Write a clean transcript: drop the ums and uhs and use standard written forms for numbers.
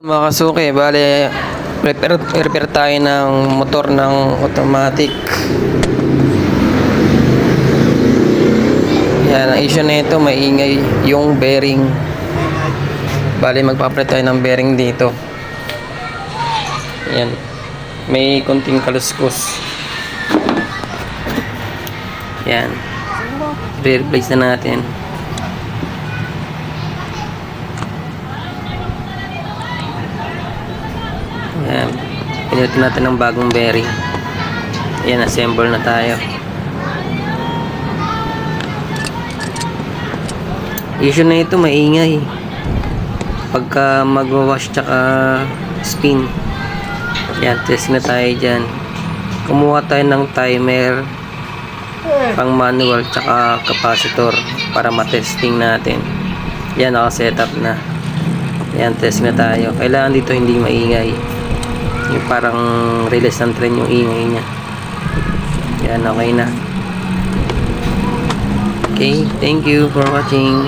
Mga kasuki, bale repair tayo ng motor ng automatic. Yan, ang issue na ito, maingay yung bearing. Bale magpapalit tayo ng bearing dito. Yan, may konting kaluskos. Yan, re-replace na natin. Ayan, pinilit natin ng bagong bearing. Ayan, assemble na tayo. Issue na ito, maingay pagka mag-wash tsaka spin. Ayan, test na tayo dyan. Kumuha tayo ng timer, pang manual tsaka capacitor para matesting natin. Ayan, naka-setup na. Ayan, test na tayo. Kailangan dito hindi maingay. Yung parang release ng tren yung ingay niya. Yan, okay na. Okay, thank you for watching.